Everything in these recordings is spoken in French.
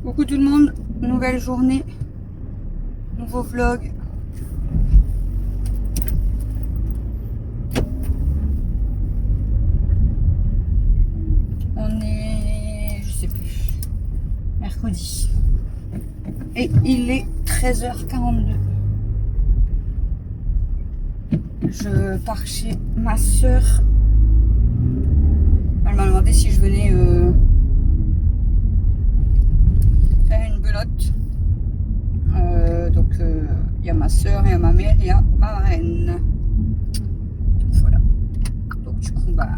Coucou tout le monde, nouvelle journée, nouveau vlog. On est, je sais plus, mercredi. Et il est 13h42. Je pars chez ma soeur. Elle m'a demandé si je venais faire une belote. Donc il y a ma soeur, il y a ma mère, il y a ma marraine. Voilà. Donc du coup bah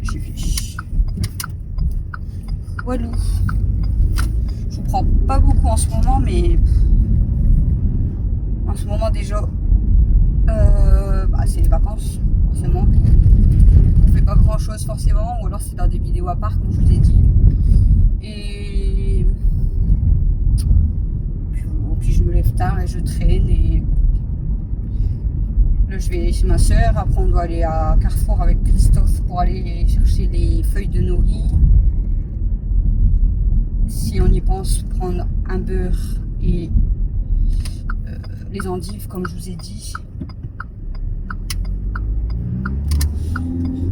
j'y vais. Voilà. Je vous prends pas beaucoup en ce moment, mais en ce moment déjà c'est les vacances forcément. On fait pas grand chose forcément, ou alors c'est dans des vidéos à part comme je vous ai dit. Et puis je me lève tard et je traîne et là je vais chez ma soeur. Après on doit aller à Carrefour avec Christophe pour aller chercher les feuilles de nori. Si on y pense, prendre un beurre et les endives comme je vous ai dit.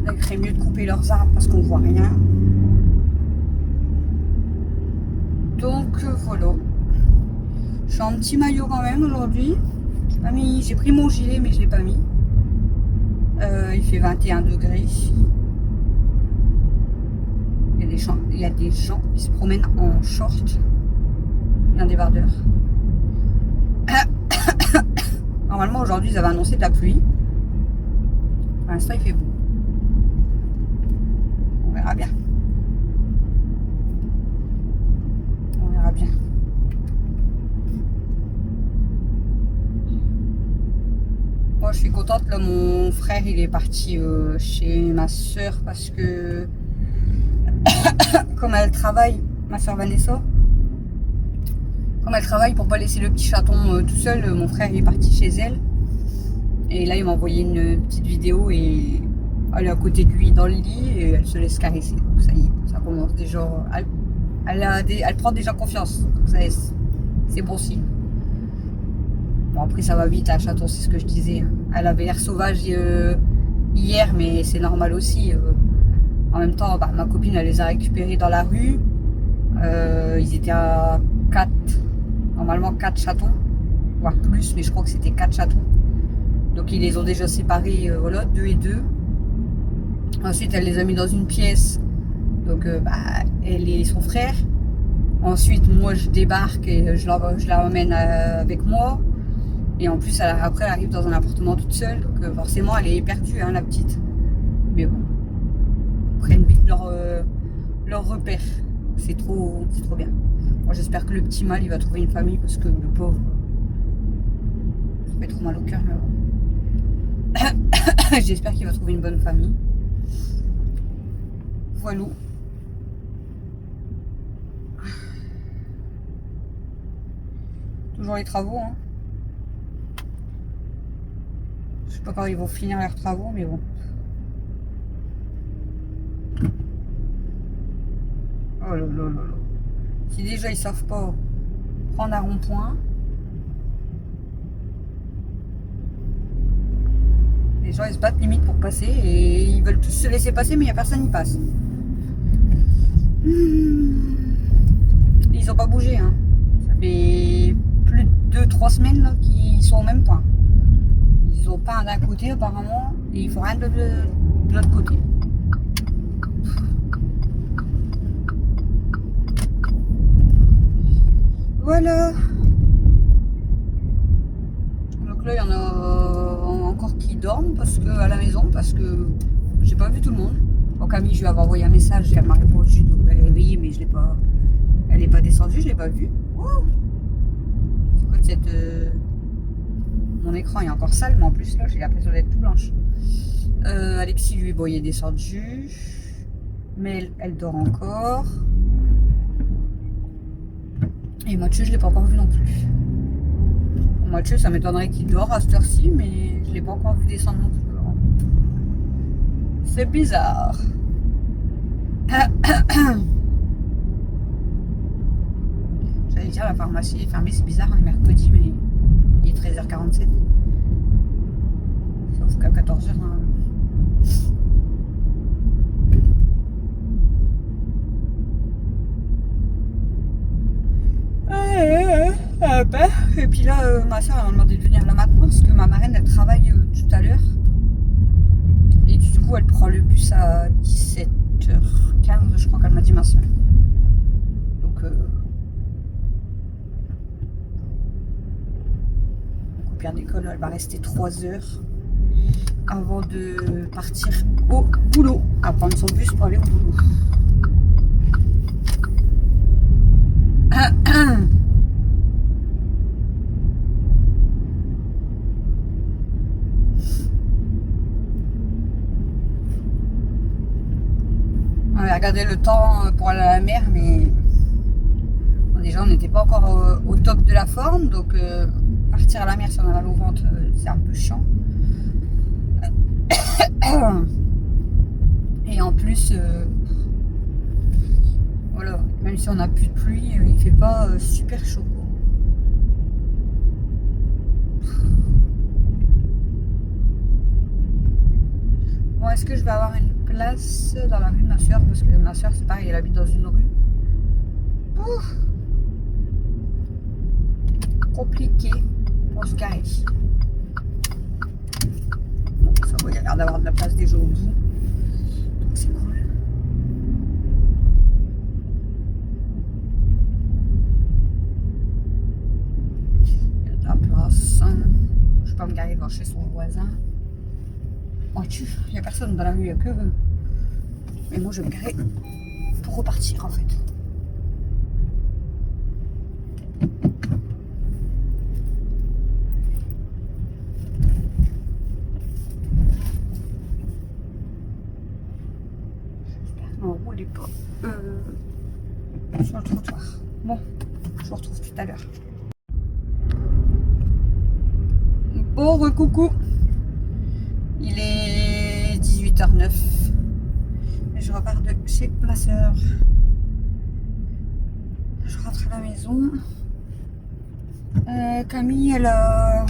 Là il ferait mieux de couper leurs arbres parce qu'on voit rien. Donc voilà. Je suis en petit maillot quand même aujourd'hui. J'ai pris mon gilet mais je l'ai pas mis. Il fait 21 degrés. Il y a des gens qui se promènent en short. Il y a un débardeur. Normalement aujourd'hui ils avaient annoncé de la pluie. Pour l'instant il fait beau. On verra bien. On verra bien. Moi je suis contente, là mon frère il est parti chez ma soeur parce que comme elle travaille, ma soeur Vanessa, comme elle travaille pour pas laisser le petit chaton tout seul, mon frère il est parti chez elle. Et là il m'a envoyé une petite vidéo et elle est à côté de lui dans le lit et elle se laisse caresser. Donc ça y est, ça commence déjà, elle prend déjà confiance. C'est bon signe. Bon après ça va vite, un chaton, c'est ce que je disais. Elle avait l'air sauvage hier, mais c'est normal aussi. En même temps, ma copine elle les a récupérés dans la rue. Ils étaient à 4, normalement 4 chatons, voire plus, mais je crois que c'était 4 chatons. Donc ils les ont déjà séparés, voilà, 2 et 2. Ensuite elle les a mis dans une pièce. Donc elle et son frère. Ensuite moi je débarque et je la emmène avec moi. Et en plus après elle arrive dans un appartement toute seule. Donc forcément elle est perdue, hein, la petite. Mais bon. Prennent vite leur repère. C'est trop bien. Moi j'espère que le petit mâle il va trouver une famille parce que le pauvre, ça fait trop mal au cœur. J'espère qu'il va trouver une bonne famille. Voilà. Toujours les travaux. Hein. Je sais pas quand ils vont finir leurs travaux, mais bon. Oh là là là là. Si déjà ils savent pas prendre un rond-point, les gens ils se battent limite pour passer et ils veulent tous se laisser passer mais il n'y a personne qui passe. Ils ont pas bougé, hein. Ça fait plus de 2-3 semaines là, qu'ils sont au même point. Ils ont pas un d'un côté apparemment et il faut rien de l'autre côté. Voilà. Donc là, il y en a encore qui dorment à la maison parce que j'ai pas vu tout le monde. Donc Camille, je lui avais envoyé un message et elle m'a répondu. Donc elle est réveillée, mais elle n'est pas descendue, je l'ai pas vue. Oh, c'est quoi mon écran est encore sale, mais en plus là, j'ai l'impression d'être tout blanche. Alexis, lui, bon, il est descendu, mais elle dort encore. Et Mathieu, je ne l'ai pas encore vu non plus. Mathieu, ça m'étonnerait qu'il dort à cette heure-ci, mais je ne l'ai pas encore vu descendre non plus. C'est bizarre. j'allais dire la pharmacie est fermée, c'est bizarre, on est mercredi, mais il est 13h47. Sauf qu'à 14h, et puis là, ma soeur m'a demandé de venir là maintenant parce que ma marraine elle travaille tout à l'heure. Et du coup, elle prend le bus à 17h15, je crois qu'elle m'a dit ma soeur. Donc, au pire d'école, elle va rester 3 heures avant de partir au boulot, à prendre son bus pour aller au boulot. On avait regardé le temps pour aller à la mer, mais bon, déjà on n'était pas encore au top de la forme, donc partir à la mer si on a mal au ventre, c'est un peu chiant. Et en plus, voilà, même si on n'a plus de pluie, il fait pas super chaud. Bon, est-ce que je vais avoir une place dans la rue de ma soeur? Parce que ma soeur, c'est pareil, elle habite dans une rue. Ouf, compliqué pour se garer. Bon, ça va, il y a l'air d'avoir de la place déjà au bout. Donc c'est cool. Il y a de la place. Je vais pas me garer devant chez son voisin. Oh, il n'y a personne dans la rue, il n'y a que eux. Mais moi, je vais me garer pour repartir en fait. On roule pas sur le trottoir. Bon, je vous retrouve tout à l'heure. Bon, recoucou. Il est 18h09. Et je repars de chez ma soeur. Je rentre à la maison. Camille, elle a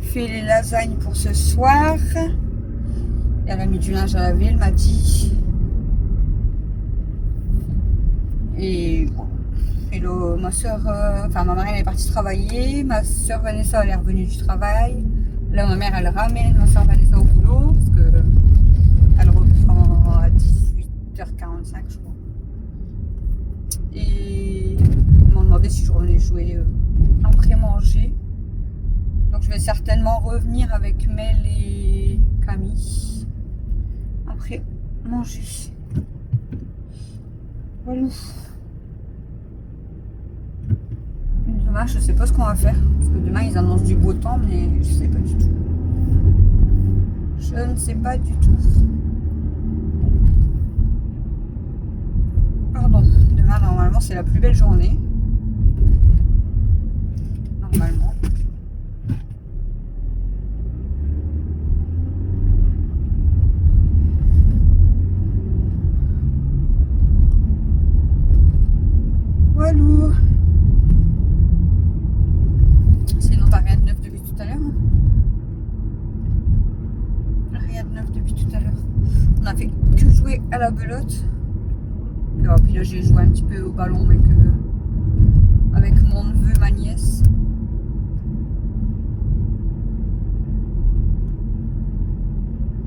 fait les lasagnes pour ce soir. Et elle a mis du linge à laver, elle m'a dit. Et bon. Et là, ma soeur, ma marraine elle est partie travailler. Ma soeur Vanessa, elle est revenue du travail. Là, ma mère, elle ramène ma soeur Vanessa au boulot. Parce que elle reprend à 18h45, je crois. Et ils m'ont demandé si je revenais jouer après manger. Donc je vais certainement revenir avec Mel et Camille après manger. Voilà. Demain, je sais pas ce qu'on va faire. Parce que demain, ils annoncent du beau temps, mais je sais pas du tout. Je ne sais pas du tout. Pardon. Demain, normalement, c'est la plus belle journée. Normalement. Walou. Sinon, t'as rien de neuf depuis tout à l'heure? Rien de neuf depuis tout à l'heure. On a fait que jouer à la belote. Puis là, j'ai joué un petit peu au ballon avec mon neveu, ma nièce.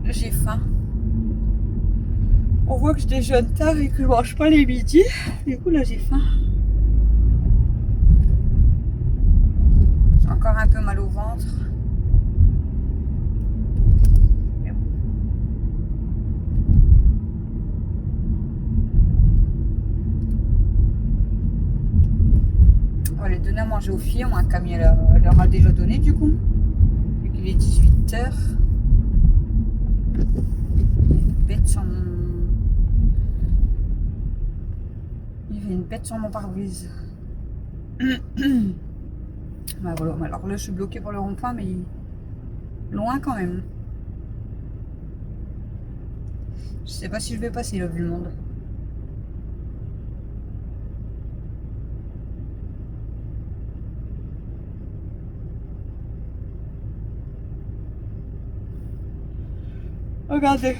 J'ai faim. On voit que je déjeune tard et que je mange pas les midis. Du coup, là, j'ai faim. J'ai encore un peu mal au ventre. Mais bon. On va les donner à manger aux filles. Moi, Camille, elle leur a déjà donné, du coup. Vu qu'il est 18h. Bête sur mon... Il y avait une bête sur mon pare-brise. Bah voilà, alors là je suis bloquée pour le rond-point, mais loin quand même. Je sais pas si je vais passer là vu le monde. Regardez.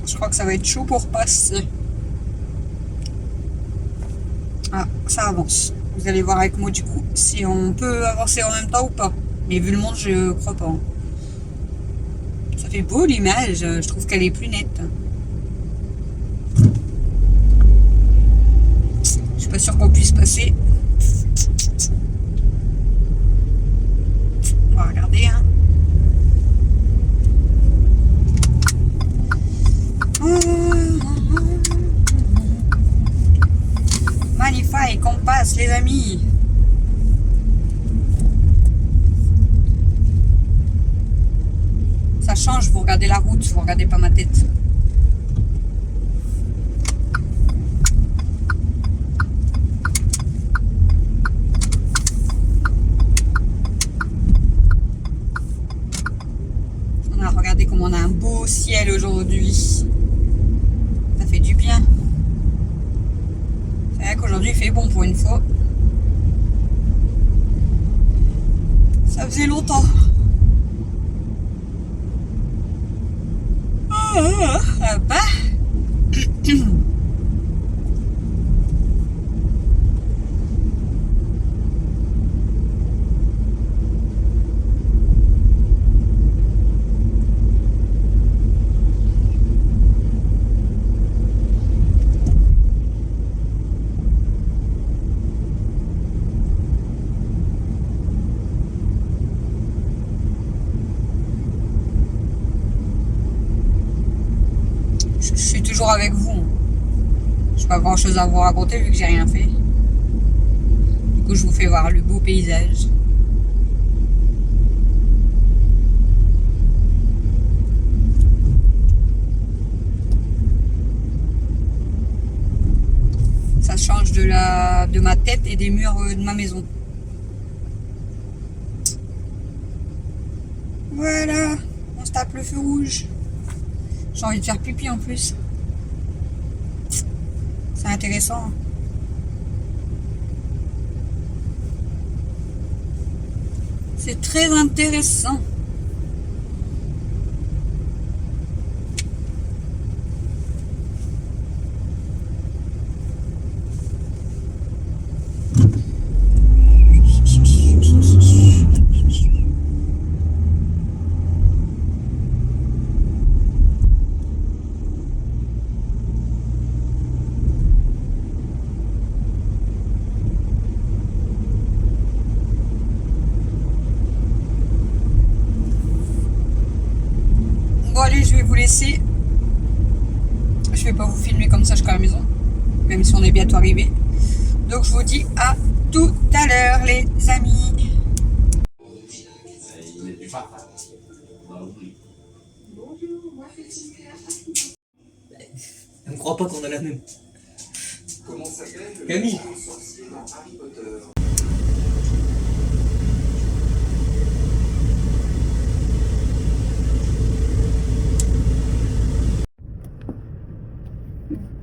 Je crois que ça va être chaud pour passer. Ah, ça avance. Vous allez voir avec moi du coup si on peut avancer en même temps ou pas. Mais vu le monde, je crois pas. Ça fait beau l'image, je trouve qu'elle est plus nette. Je suis pas sûre qu'on puisse passer. On va regarder, hein. Magnifique, on passe les amis. Ça change, vous regardez la route, vous regardez pas ma tête. Regardez comme on a un beau ciel aujourd'hui. Ça fait du bien. C'est vrai qu'aujourd'hui il fait bon pour une fois. Ça faisait longtemps. Bah. Je suis toujours avec vous. Je n'ai pas grand chose à vous raconter vu que j'ai rien fait. Du coup, je vous fais voir le beau paysage. Ça change de ma tête et des murs de ma maison. Voilà, on se tape le feu rouge. J'ai envie de faire pipi en plus. C'est intéressant. C'est très intéressant. Bon allez, je vais vous laisser. Je vais pas vous filmer comme ça jusqu'à la maison, même si on est bientôt arrivé. Donc je vous dis à tout à l'heure les amis. Elle ne croit pas qu'on a la même. Comment s'appelle le Camille. sorcier dans Harry Potter?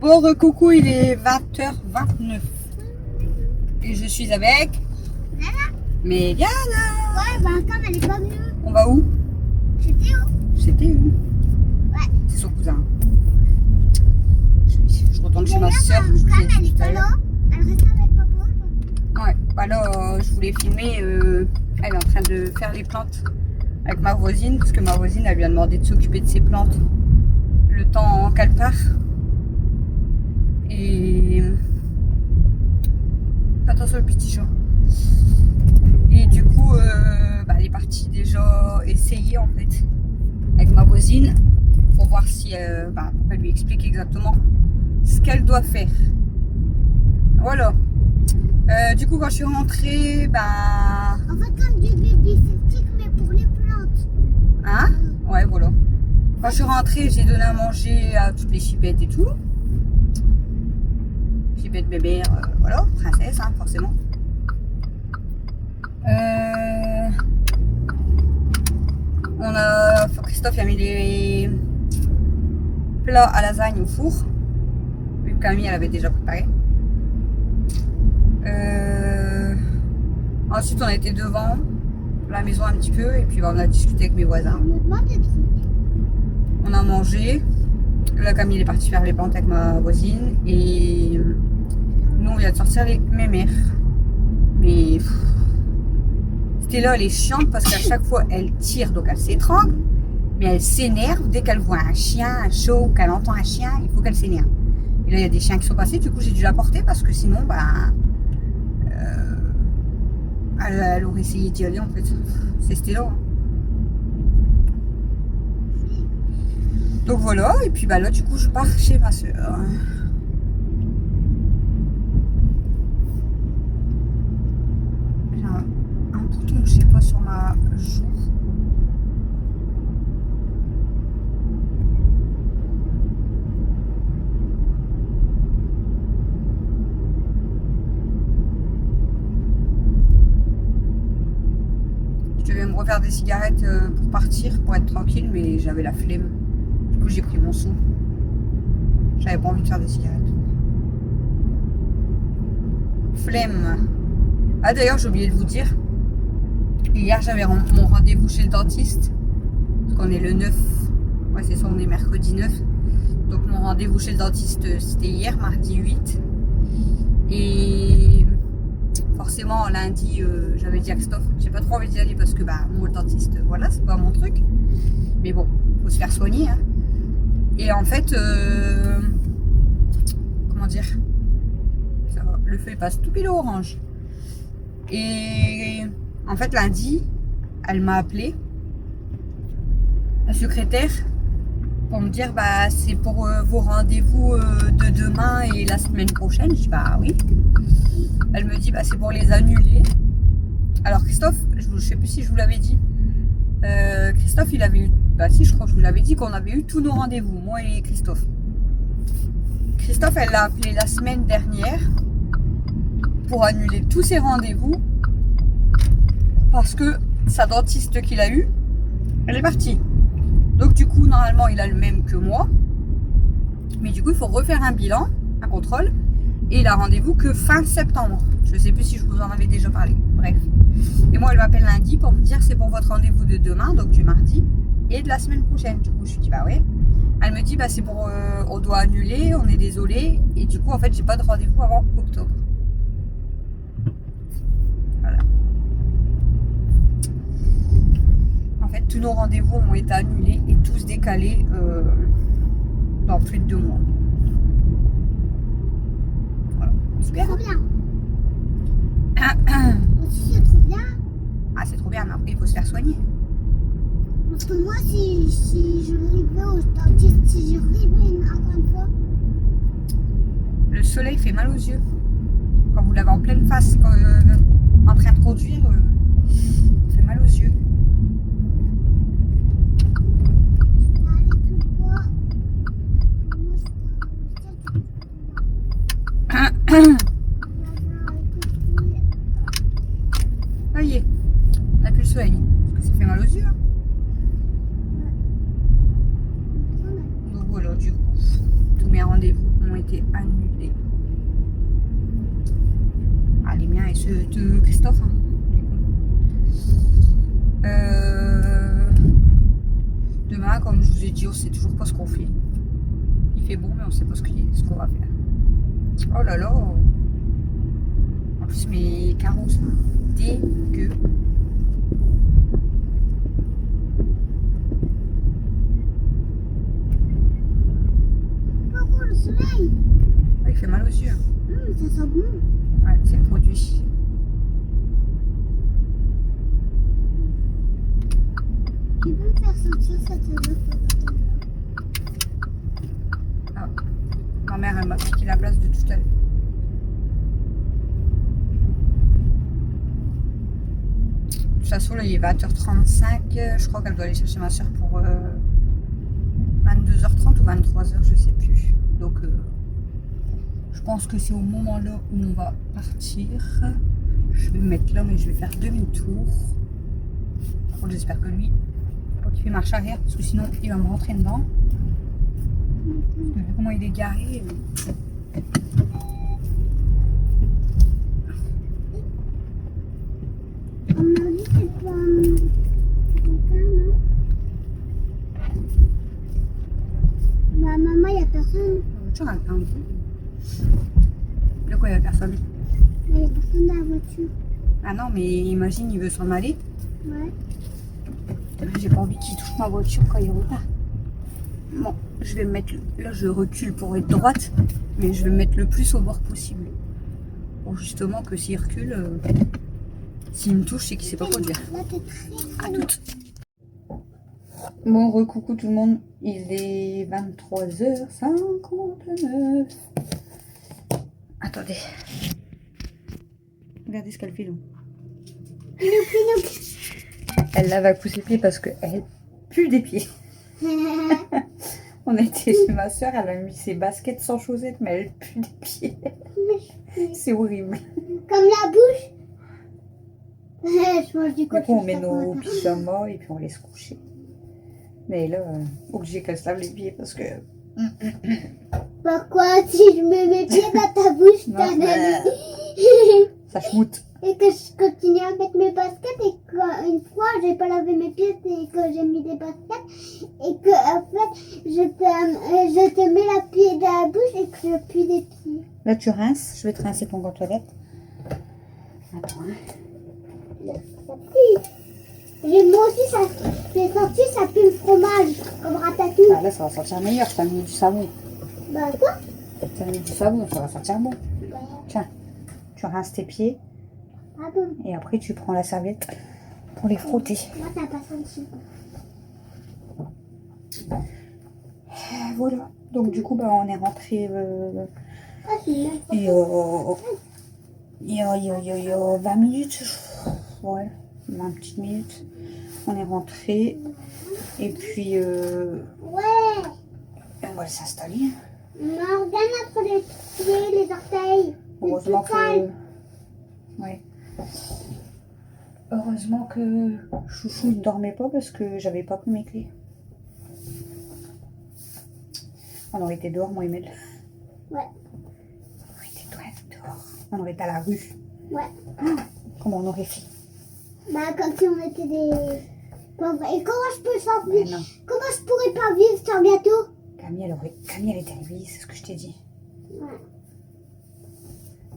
Bon recoucou, il est 20h29 et je suis avec Mégane. Ouais, bah comme elle est pas venue. On va où? C'était où? C'était où? Ouais. C'est son cousin. Je retourne chez ma soeur. Comme elle est pas là, elle reste avec papa. Ouais, bah là, je voulais filmer. Elle est en train de faire les plantes avec ma voisine, parce que ma voisine, elle lui a demandé de s'occuper de ses plantes le temps qu'elle part. Et attention le petit chat. Et du coup, elle est partie déjà essayer en fait avec ma voisine pour voir si elle lui explique exactement ce qu'elle doit faire. Voilà. Du coup, quand je suis rentrée, En fait, comme du baby septique, mais pour les plantes. hein? Ouais, voilà. Quand je suis rentrée, j'ai donné à manger à toutes les chipettes et tout. Chipette bébé, voilà, princesse, hein, forcément. Christophe a mis les plats à lasagne au four, vu que Camille elle avait déjà préparé. Ensuite, on a été devant la maison un petit peu et puis on a discuté avec mes voisins. On a mangé. Là, Camille est partie faire les plantes avec ma voisine et nous, on vient de sortir avec mes mères. Mais c'était là, elle est chiante parce qu'à chaque fois, elle tire, donc elle s'étrangle, mais elle s'énerve dès qu'elle voit un chien, un chat ou qu'elle entend un chien, il faut qu'elle s'énerve. Et là, il y a des chiens qui sont passés, du coup, j'ai dû la porter parce que sinon, elle aurait essayé d'y aller en fait. C'était là. Donc voilà, et puis là, du coup, je pars chez ma soeur. J'ai un bouton, je sais pas, sur ma joue. Je devais me refaire des cigarettes pour partir, pour être tranquille, mais j'avais la flemme. Du coup, j'ai pris mon sou. J'avais pas envie de faire des cigarettes. Flemme. Ah d'ailleurs, j'ai oublié de vous dire. Hier, j'avais mon rendez-vous chez le dentiste. Parce qu'on est le 9. Ouais, c'est ça, on est mercredi 9. Donc mon rendez-vous chez le dentiste, c'était hier, mardi 8. Et forcément, lundi, j'avais dit à Christophe, j'ai pas trop envie d'y aller parce que moi, le dentiste, voilà, c'est pas mon truc. Mais bon, faut se faire soigner. Hein. Et en fait, comment dire, ça va, le feu passe tout pile au orange. Et en fait, lundi, elle m'a appelé, la secrétaire, pour me dire c'est pour vos rendez-vous de demain et la semaine prochaine. Je dis oui. Elle me dit c'est pour les annuler. Alors Christophe, je sais plus si je vous l'avais dit. Christophe, il avait eu, si, je crois que je vous l'avais dit qu'on avait eu tous nos rendez-vous, moi et Christophe. Christophe, elle l'a appelé la semaine dernière pour annuler tous ses rendez-vous parce que sa dentiste qu'il a eue, elle est partie. Donc du coup, normalement, il a le même que moi. Mais du coup, il faut refaire un bilan, un contrôle. Et il a rendez-vous que fin septembre. Je ne sais plus si je vous en avais déjà parlé. Bref. Et moi, elle m'appelle lundi pour me dire c'est pour votre rendez-vous de demain, donc du mardi, et de la semaine prochaine. Du coup, je lui dis ouais. Elle me dit c'est pour on doit annuler, on est désolé. Et du coup, en fait, j'ai pas de rendez-vous avant octobre. Voilà. En fait, tous nos rendez-vous ont été annulés et tous décalés dans plus de 2 mois. Voilà. Super. Trop bien. Aussi, c'est trop bien. Ah, c'est trop bien, mais après, il faut se faire soigner. Parce que moi, si je rêvais au dentiste, si je rêvais encore une fois. Le soleil fait mal aux yeux. Quand vous l'avez en pleine face, quand, en train de conduire, il fait mal aux yeux. Ça y est, on n'a plus le soleil. Parce que ça fait mal aux yeux. Hein. Donc voilà, du coup, tous mes rendez-vous ont été annulés. Ah, les miens et ceux de Christophe. Hein, du coup. Demain, comme je vous ai dit, on ne sait toujours pas ce qu'on fait. Il fait beau, mais on ne sait pas ce qu'on va faire. Oh là là. En plus, mes carreaux sont dégueux. Pourquoi le soleil? Ouais, il fait mal aux yeux. Ça sent bon. Ouais, c'est le produit. Tu peux me faire sentir cette odeur? Ah. Ma mère, elle m'a piqué la place de tout à l'heure. De toute façon, là, il est 20h35. Je crois qu'elle doit aller chercher ma soeur pour 22h30 ou 23h, je sais plus. Donc, je pense que c'est au moment là où on va partir. Je vais me mettre là, mais je vais faire demi-tour. Par contre, j'espère que lui, faut qu'il fait marche arrière, parce que sinon, il va me rentrer dedans. Vu comment il est garé. Ah non, mais imagine, il veut s'en aller. Ouais. J'ai pas envie qu'il touche ma voiture quand il repart. Bon, je vais me mettre... Là, je recule pour être droite, mais je vais me mettre le plus au bord possible. Pour justement que s'il recule, s'il me touche, c'est qu'il sait pas conduire. Là, t'es très À toutes. Bon, recoucou tout le monde. Il est 23h59. Attendez. Regardez ce qu'elle fait, là. Elle lave à coups ses pieds parce qu'elle pue des pieds. On était chez ma soeur, elle a mis ses baskets sans chaussettes, mais elle pue des pieds. C'est horrible. Comme la bouche. Je mange du Du coup, on met nos pyjamas et puis on laisse coucher. Mais là, obligé qu'elle se lave les pieds parce que... Pourquoi si je mets mes pieds dans ta bouche, Non, t'as mais- ça schmoute. Et que je continue à mettre mes baskets et qu'une fois j'ai pas lavé mes pieds et que j'ai mis des baskets et que en fait je te mets la pied dans la bouche et que je pue des pieds. Là, tu rinces. Je vais te rincer ton gant toilette. Attends. Hein. Ça pue. Moi aussi j'ai senti ça pue le fromage comme ratatouille. Ah, là, ça va sentir meilleur. Tu as mis du savon. Bah quoi? Tu as mis du savon, ça va sentir bon. Bah, Tiens, tu rinces tes pieds ah bon. et après tu prends la serviette pour les frotter. Moi t'as pas senti. Voilà. Donc du coup, bah, on est rentré Ah, c'est même pas. il y a 20 minutes. Ouais, 20 petites minutes. On est rentré et puis Ouais. on va s'installer. Non, regarde entre les pieds, les orteils. Heureusement C'est tout sale. que... Ouais. Heureusement que Chouchou ne dormait pas parce que j'avais pas pris mes clés. On aurait été dehors, moi et Mel. Ouais. On aurait été dehors. On aurait été à la rue. Ouais. Comment on aurait fait? Bah, comme si on était des pauvres. Et comment je peux sans Mais vivre? non. Comment je pourrais pas vivre sans gâteau? Camille, elle était réveillée, c'est ce que je t'ai dit. Ouais.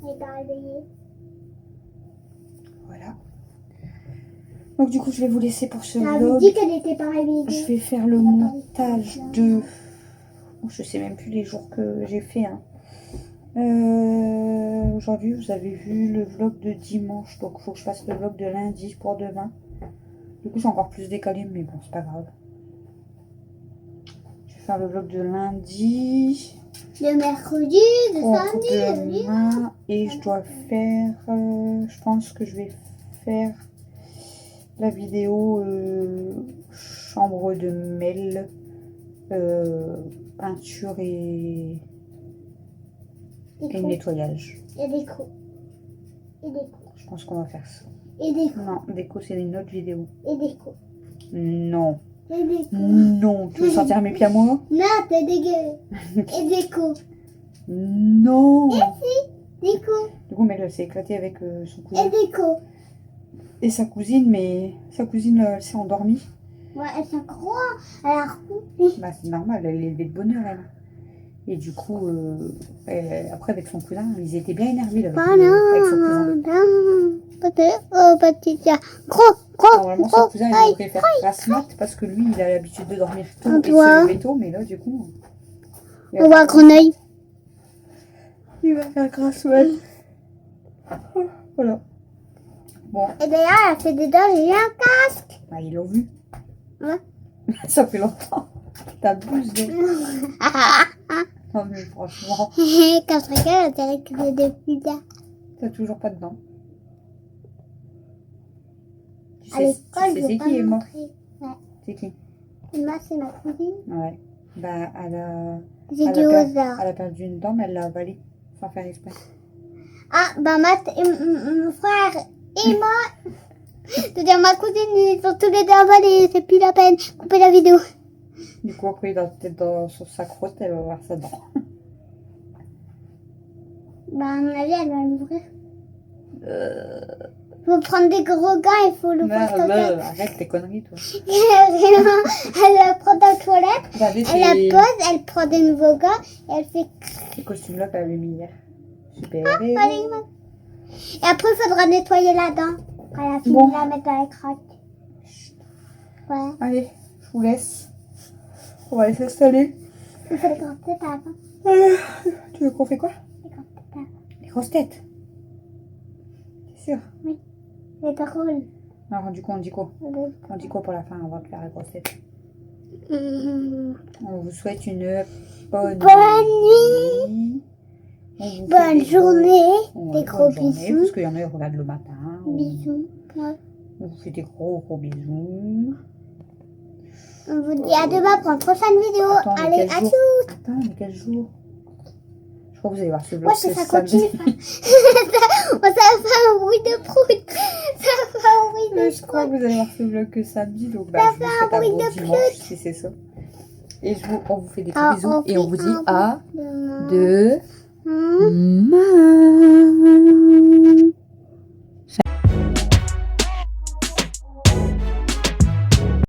Elle est pas réveillée. Voilà. Donc du coup, je vais vous laisser pour ce T'avais vlog. dit qu'elle était pas réveillée. Je vais faire le montage de... Je sais même plus les jours que j'ai fait. Hein. Aujourd'hui, vous avez vu le vlog de dimanche. Donc, il faut que je fasse le vlog de lundi pour demain. Du coup, c'est encore plus décalé, mais bon, c'est pas grave. Je vais faire le vlog de lundi. Le mercredi, le Pour samedi, le dimanche. demain. Et je dois faire... je pense que je vais faire la vidéo chambre de Mel. Peinture et nettoyage. Et déco. Et déco. Je pense qu'on va faire ça. Et déco. Non, déco, c'est une autre vidéo. Et déco. Non. Et déco. Non. Tu veux sentir mes pieds à moi? Non, t'es dégueu. Et déco. Non. Déco. Du coup, Mel, elle s'est éclatée avec son Et cousin déco. et sa cousine, mais sa cousine, là, elle s'est endormie. Ouais, elle s'en croit. Elle a repris. Bah, c'est normal, elle est levée de bonne heure, elle. Et du coup, après, avec son cousin, ils étaient bien énervés, là, avec son cousin. Normalement, son cousin, il devrait faire grasse mat parce que lui, il a l'habitude de dormir tôt et de se lever tôt, mais là, du coup... On va à Grenouille. Il va faire grasse mat. Voilà. Bon, Et d'ailleurs, elle a fait des dents, j'ai eu un casque. bah, ils l'ont vu. Ouais. Ça fait longtemps. T'abuses, donc. Non, mais franchement, Quand je regarde, on dirait que j'ai des pulgas. t'as toujours pas de dents. Tu À sais l'école, je c'est vais pas qui est mort? montrer. Ouais. C'est qui? Moi, c'est ma cousine. Ouais. Bah, J'ai elle dit a aux elle arts. a perdu une dent, mais elle l'a avalée sans faire exprès. Ah, bah, mon frère et moi, c'est-à-dire ma cousine, ils sont tous les deux avalés, c'est plus la peine. Coupez la vidéo. Du coup, après, peut-être sur sa crotte, elle va avoir sa dent. Bah, à mon avis, elle va l'ouvrir. Faut prendre des gros gants, il faut l'ouvrir comme ça. Arrête tes conneries, toi. Elle la prend dans la toilette, Regardez elle la pose, elle prend des nouveaux gants et elle fait... ces costumes-là qu'elle avait mis hier. Super. Allez, Et après, il faudra nettoyer la dent. Quand elle a fini Bon. de la mettre dans les crottes. Ouais. Allez, je vous laisse. On va les s'installer. Il faut les grosses têtes avant. Tu veux qu'on fait quoi? Les grosses têtes avant. Les grosses têtes. C'est sûr. Les drôles. Alors, du coup, on dit quoi? On dit quoi pour la fin avant de faire les grosses têtes? On vous souhaite une bonne nuit. On vous fait Bonne des journée. gros- Des Ouais, gros bonne journée, bisous. parce qu'il y en a qui regardent le matin. Bisous. Ouais. On vous fait des gros bisous. On vous dit à demain pour une prochaine vidéo. Attends, mais Allez, quel à jour? tous. Attends, mais quel jour? Je crois que vous allez voir ce vlog. Moi, c'est que ça samedi. continue. Ça fait un bruit de prout. Ça fait un bruit de Je crois que vous allez voir ce vlog que samedi, donc bah, Ça je vous fait un souhaite un bruit bon de dimanche si c'est ça. Et on vous fait des gros Ah, bisous et on vous dit à demain. demain. Demain.